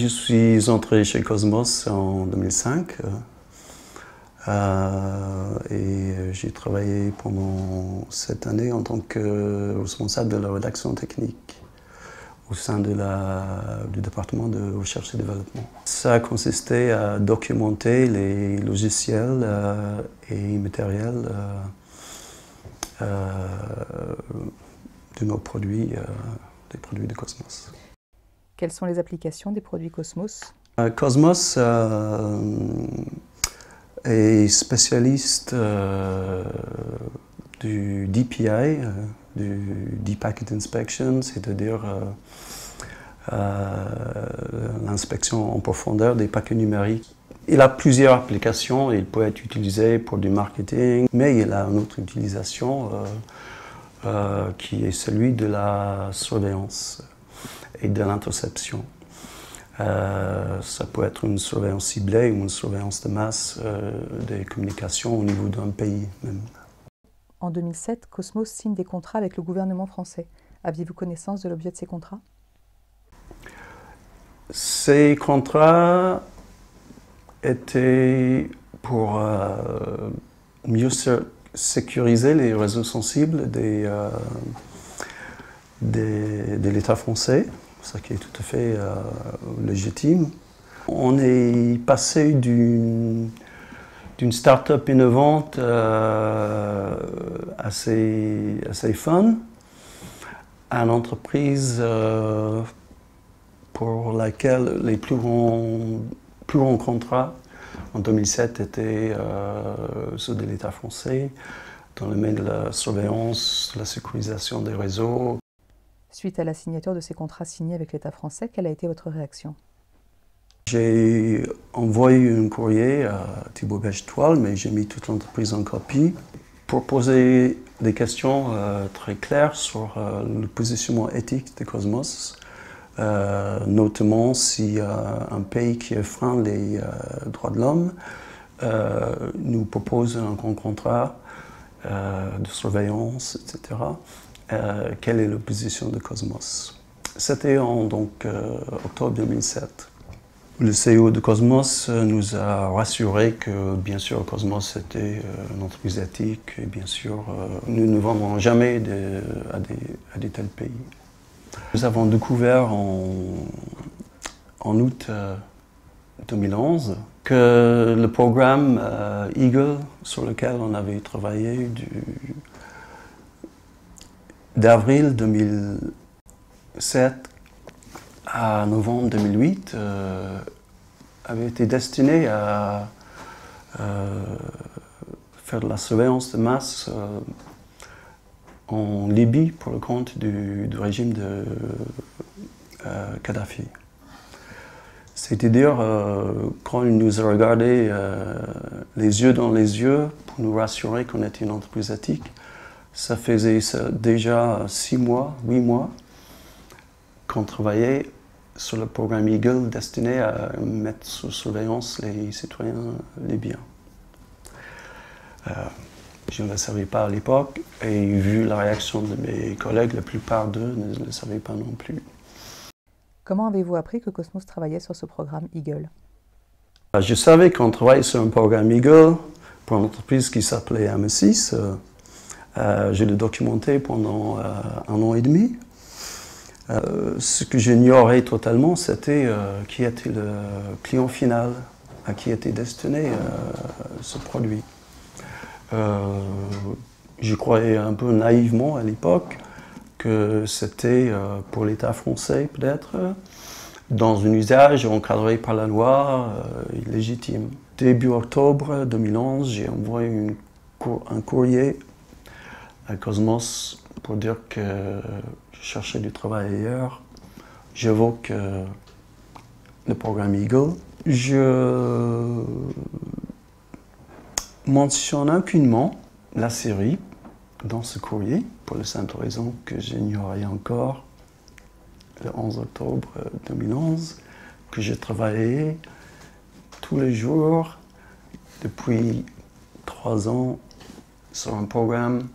Je suis entré chez Cosmos en 2005 et j'ai travaillé pendant cette année en tant que responsable de la rédaction technique au sein du département de recherche et développement. Ça a consisté à documenter les logiciels et matériels de nos produits, des produits de Cosmos. Quelles sont les applications des produits Cosmos? Cosmos est spécialiste du DPI, du Deep Packet Inspection, c'est-à-dire l'inspection en profondeur des paquets numériques. Il a plusieurs applications, il peut être utilisé pour du marketing, mais il a une autre utilisation qui est celui de la surveillance et de l'interception. Ça peut être une surveillance ciblée ou une surveillance de masse des communications au niveau d'un pays même. En 2007, Cosmos signe des contrats avec le gouvernement français. Aviez-vous connaissance de l'objet de ces contrats? Ces contrats étaient pour mieux sécuriser les réseaux sensibles de l'État français, ce qui est tout à fait légitime. On est passé d'une start-up innovante assez fun à une entreprise pour laquelle les plus grands contrats en 2007 étaient ceux de l'État français dans le domaine de la surveillance, de la sécurisation des réseaux. Suite à la signature de ces contrats signés avec l'État français, quelle a été votre réaction? J'ai envoyé un courrier à Thibault Bechtoile, mais j'ai mis toute l'entreprise en copie pour poser des questions très claires sur le positionnement éthique de Cosmos, notamment si un pays qui enfreint les droits de l'homme nous propose un grand contrat de surveillance, etc. Quelle est la position de Cosmos? C'était en octobre 2007. Le CEO de Cosmos nous a rassuré que, bien sûr, Cosmos était une entreprise éthique et, bien sûr, nous ne vendrons jamais à des tels pays. Nous avons découvert en août 2011 que le programme Eagle, sur lequel on avait travaillé d'avril 2007 à novembre 2008, avait été destiné à faire de la surveillance de masse en Libye pour le compte du régime de Kadhafi. C'est-à-dire, quand il nous a regardé les yeux dans les yeux pour nous rassurer qu'on était une entreprise éthique, ça faisait déjà 6 mois, 8 mois qu'on travaillait sur le programme Eagle destiné à mettre sous surveillance les citoyens libyens. Je ne le savais pas à l'époque et vu la réaction de mes collègues, la plupart d'eux ne le savaient pas non plus. Comment avez-vous appris que Cosmos travaillait sur ce programme Eagle? Je savais qu'on travaillait sur un programme Eagle pour une entreprise qui s'appelait AM6. Je l'ai documenté pendant 1 an et demi. Ce que j'ignorais totalement, c'était qui était le client final, à qui était destiné ce produit. Je croyais un peu naïvement à l'époque que c'était pour l'État français peut-être, dans un usage encadré par la loi légitime. Début octobre 2011, j'ai envoyé un courrier à Cosmos pour dire que je cherchais du travail ailleurs. J'évoque le programme Eagle. Je mentionne aucunement la série dans ce courrier, pour la simple raison que j'ignorais encore, le 11 octobre 2011, que je travaillais tous les jours depuis 3 ans sur un programme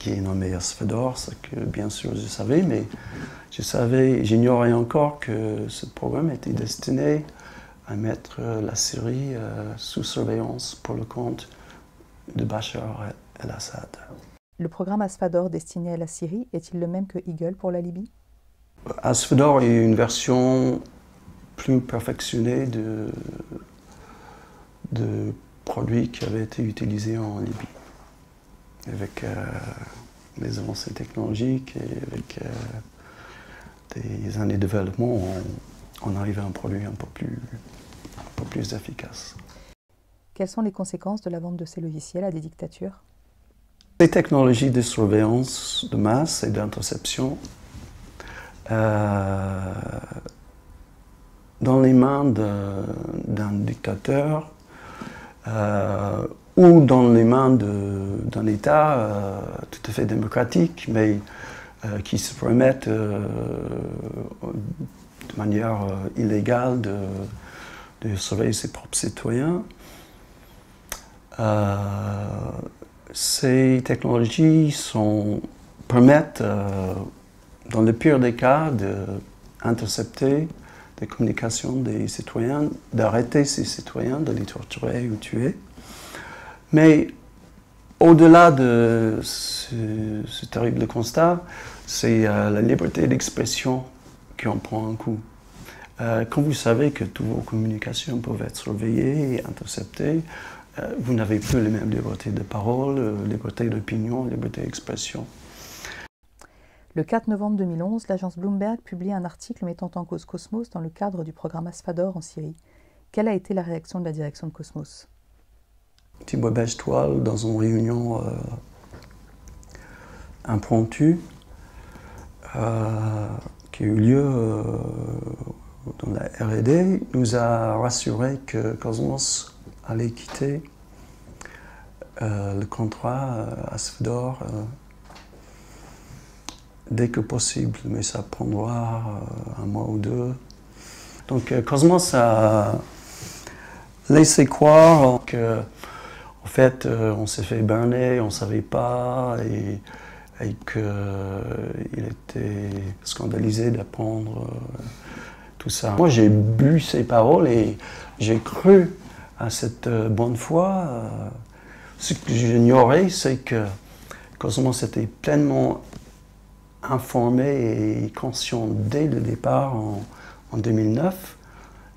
qui est nommé Asphodore, ce que bien sûr je savais, mais j'ignorais encore que ce programme était destiné à mettre la Syrie sous surveillance pour le compte de Bachar el-Assad. Le programme Asphodore destiné à la Syrie est-il le même que Eagle pour la Libye? Asphodore est une version plus perfectionnée de produits qui avaient été utilisés en Libye, avec les avancées technologiques et avec des années de développement, on arrive à un produit un peu plus efficace. Quelles sont les conséquences de la vente de ces logiciels à des dictatures? Les technologies de surveillance de masse et d'interception dans les mains d'un dictateur ou dans les mains d'un État tout à fait démocratique, mais qui se permettent de manière illégale de surveiller ses propres citoyens. Ces technologies permettent, dans le pire des cas, d'intercepter des communications des citoyens, d'arrêter ces citoyens, de les torturer ou tuer. Mais au-delà de ce terrible constat, c'est la liberté d'expression qui en prend un coup. Quand vous savez que toutes vos communications peuvent être surveillées et interceptées, vous n'avez plus les mêmes libertés de parole, liberté d'opinion, liberté d'expression. Le 4 novembre 2011, l'agence Bloomberg publie un article mettant en cause Cosmos dans le cadre du programme Asphodore en Syrie. Quelle a été la réaction de la direction de Cosmos? Thibaut Bechtold, dans une réunion impromptue qui a eu lieu dans la R&D, nous a rassuré que Cosmos allait quitter le contrat Asphodore dès que possible, mais ça prendra un mois ou deux. Donc Cosmos a laissé croire que, en fait, on s'est fait berner, on ne savait pas, et qu'il était scandalisé d'apprendre tout ça. Moi, j'ai bu ces paroles et j'ai cru à cette bonne foi. Ce que j'ignorais, c'est que Cosmos était pleinement informé et conscient dès le départ en 2009.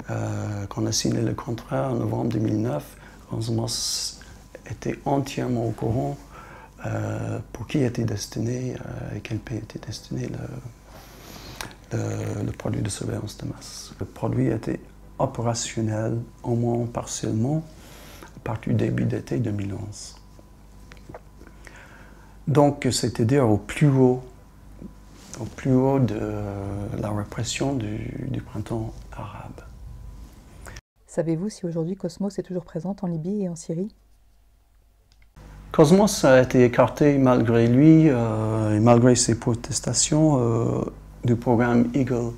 Quand on a signé le contrat en novembre 2009, Cosmos était entièrement au courant pour qui était destiné et quel pays était destiné le produit de surveillance de masse. Le produit était opérationnel, au moins partiellement, à partir du début d'été 2011. Donc, c'est-à-dire au plus haut de la répression du printemps arabe. Savez-vous si aujourd'hui Cosmos est toujours présente en Libye et en Syrie? Cosmos a été écarté malgré lui et malgré ses protestations du programme Eagle,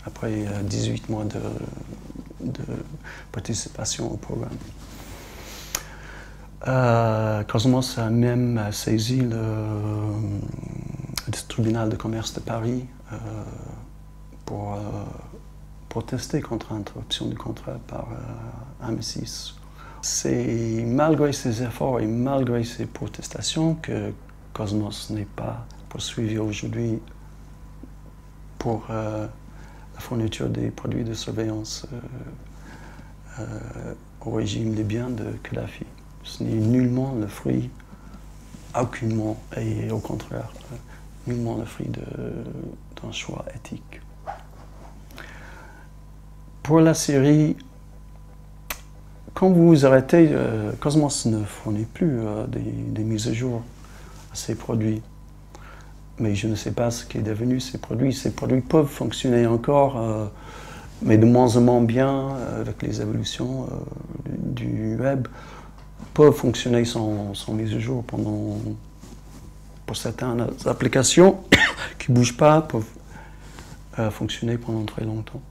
après 18 mois de participation au programme. Cosmos a même saisi le tribunal de commerce de Paris pour protester contre l'interruption du contrat par M6. C'est malgré ses efforts et malgré ses protestations que Cosmos n'est pas poursuivi aujourd'hui pour la fourniture des produits de surveillance au régime libyen de Kadhafi. Ce n'est nullement le fruit, aucunement, et au contraire, nullement le fruit d'un choix éthique. Pour la Syrie, quand vous vous arrêtez, Cosmos ne fournit plus des mises à jour à ces produits. Mais je ne sais pas ce qu'est devenu ces produits. Ces produits peuvent fonctionner encore, mais de moins en moins bien avec les évolutions du web. Peuvent fonctionner sans mise à jour pour certaines applications qui ne bougent pas, peuvent fonctionner pendant très longtemps.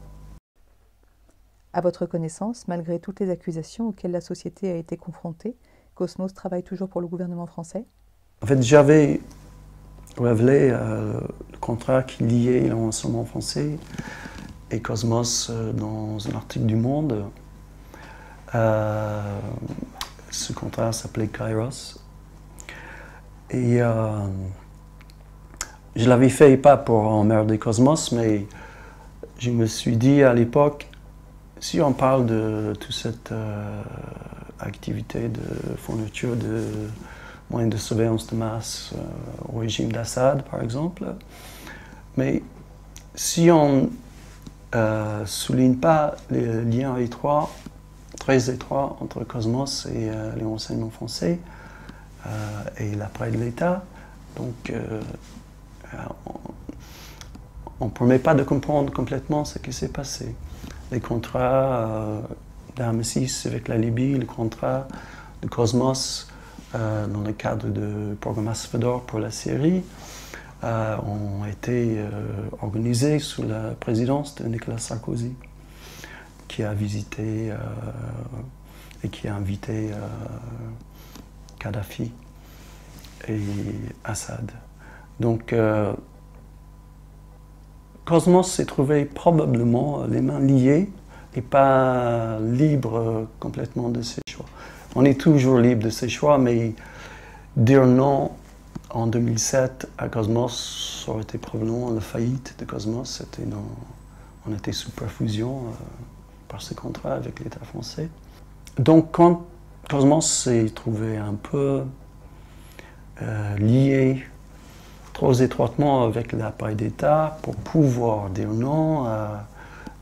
À votre connaissance, malgré toutes les accusations auxquelles la société a été confrontée, Cosmos travaille toujours pour le gouvernement français? En fait, j'avais révélé le contrat qui liait l'enseignement français et Cosmos dans un article du Monde. Ce contrat s'appelait Kairos. Et je l'avais fait pas pour emmerder Cosmos, mais je me suis dit à l'époque, si on parle de toute cette activité de fourniture de moyens de surveillance de masse au régime d'Assad, par exemple, mais si on ne souligne pas les liens étroits, très étroits entre Cosmos et les renseignements français et l'appareil de l'État, donc on ne permet pas de comprendre complètement ce qui s'est passé. Les contrats d'armes 6 avec la Libye, le contrat de Cosmos dans le cadre du programme Asphodore pour la Syrie, ont été organisés sous la présidence de Nicolas Sarkozy, qui a visité et qui a invité Kadhafi et Assad. Donc, Cosmos s'est trouvé probablement les mains liées et pas libre complètement de ses choix. On est toujours libre de ses choix, mais dire non en 2007 à Cosmos, ça aurait été probablement la faillite de Cosmos. On était sous perfusion par ce contrat avec l'État français. Donc quand Cosmos s'est trouvé un peu lié trop étroitement avec l'appareil d'État pour pouvoir dire non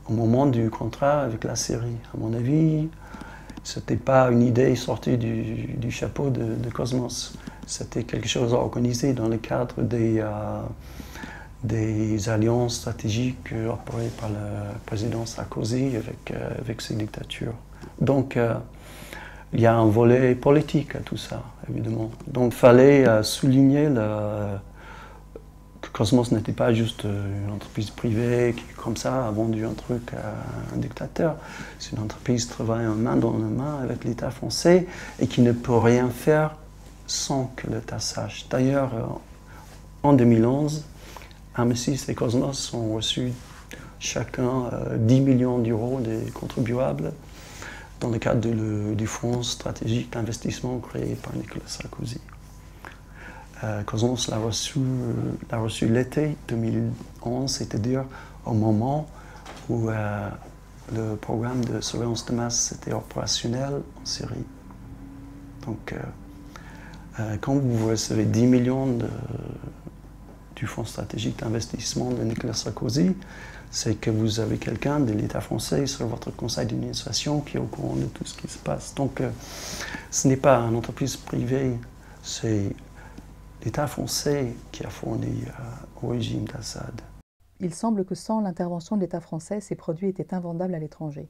au moment du contrat avec la Syrie, à mon avis, ce n'était pas une idée sortie du chapeau de Cosmos. C'était quelque chose organisé dans le cadre des alliances stratégiques opérées par le président Sarkozy avec ses dictatures. Donc, il y a un volet politique à tout ça, évidemment. Donc, il fallait souligner que Cosmos n'était pas juste une entreprise privée qui, comme ça, a vendu un truc à un dictateur. C'est une entreprise qui travaille main dans la main avec l'État français et qui ne peut rien faire sans que l'État sache. D'ailleurs, en 2011, Arme6 et Cosmos ont reçu chacun 10 millions d'euros des contribuables dans le cadre du Fonds stratégique d'investissement créé par Nicolas Sarkozy. Cosmos l'a reçu l'été 2011, c'est-à-dire au moment où le programme de surveillance de masse était opérationnel en Syrie. Donc, quand vous recevez 10 millions du Fonds stratégique d'investissement de Nicolas Sarkozy, c'est que vous avez quelqu'un de l'État français sur votre conseil d'administration qui est au courant de tout ce qui se passe. Donc, ce n'est pas une entreprise privée, c'est l'État français qui a fourni au régime d'Assad. Il semble que sans l'intervention de l'État français, ces produits étaient invendables à l'étranger.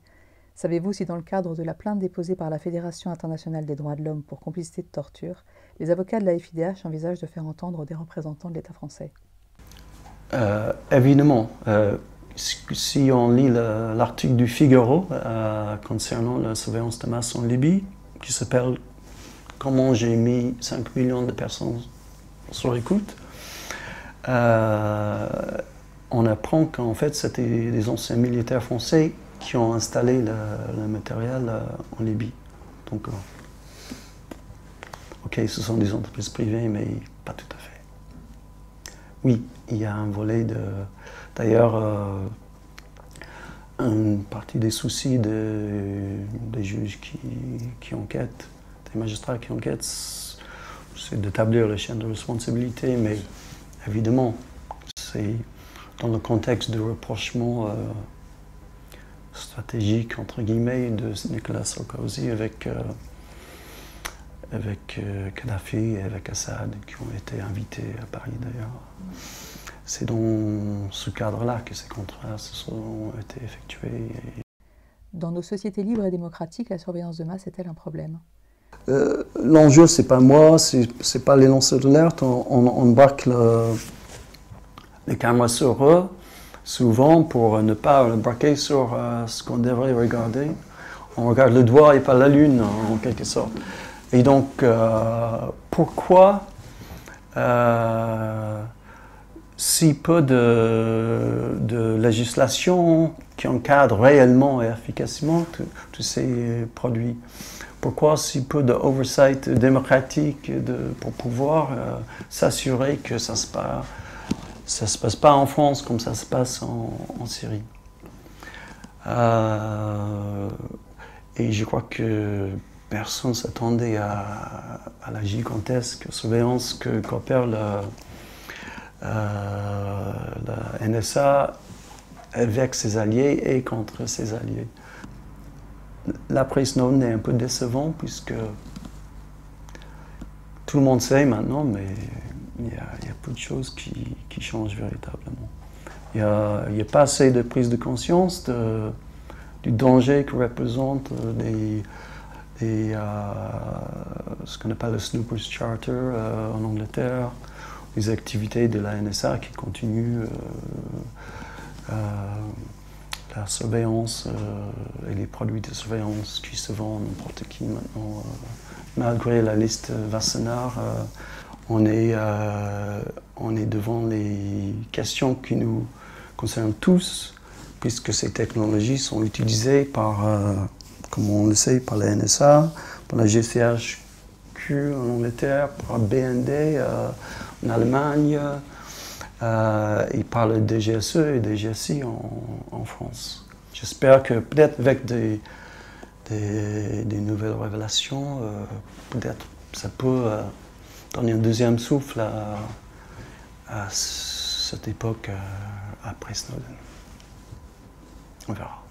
Savez-vous si dans le cadre de la plainte déposée par la Fédération internationale des droits de l'homme pour complicité de torture, les avocats de la FIDH envisagent de faire entendre des représentants de l'État français? Évidemment. Si on lit l'article du Figaro concernant la surveillance de masse en Libye, qui s'appelle « Comment j'ai mis 5 millions de personnes sur écoute », on apprend qu'en fait c'était des anciens militaires français qui ont installé le matériel en Libye. Donc, ok, ce sont des entreprises privées, mais pas tout à fait. Oui, il y a un volet de... D'ailleurs, une partie des soucis des juges qui enquêtent, des magistrats qui enquêtent, c'est d'établir les chaînes de responsabilité, mais évidemment, c'est dans le contexte de rapprochement stratégique, entre guillemets, de Nicolas Sarkozy avec Kadhafi et avec Assad, qui ont été invités à Paris d'ailleurs. C'est dans ce cadre-là que ces contrats ont été effectués. Dans nos sociétés libres et démocratiques, la surveillance de masse est-elle un problème? L'enjeu, c'est pas moi, c'est pas les lanceurs d'alerte. On embarque les caméras sur eux, souvent pour ne pas braquer sur ce qu'on devrait regarder. On regarde le doigt et pas la lune, en quelque sorte. Et donc, pourquoi si peu de législation qui encadre réellement et efficacement tous ces produits? Pourquoi si peu de oversight démocratique pour pouvoir s'assurer que ça se passe pas en France comme ça se passe en Syrie? Et je crois que personne ne s'attendait à la gigantesque surveillance qu'opère la NSA avec ses alliés et contre ses alliés. L'après Snowden est un peu décevant puisque tout le monde sait maintenant, mais il y a peu de choses qui changent véritablement. Il n'y a pas assez de prise de conscience du danger que représentent ce qu'on appelle le Snoopers Charter en Angleterre, les activités de la NSA qui continuent la surveillance et les produits de surveillance qui se vendent n'importe qui maintenant. Malgré la liste Wassenaar, on est devant les questions qui nous concernent tous, puisque ces technologies sont utilisées par, comme on le sait, par la NSA, par la GCHQ en Angleterre, par BND en Allemagne, et par le DGSE et DGSI en France. J'espère que peut-être avec des nouvelles révélations, peut-être ça peut donner un deuxième souffle à cette époque après Snowden. On verra.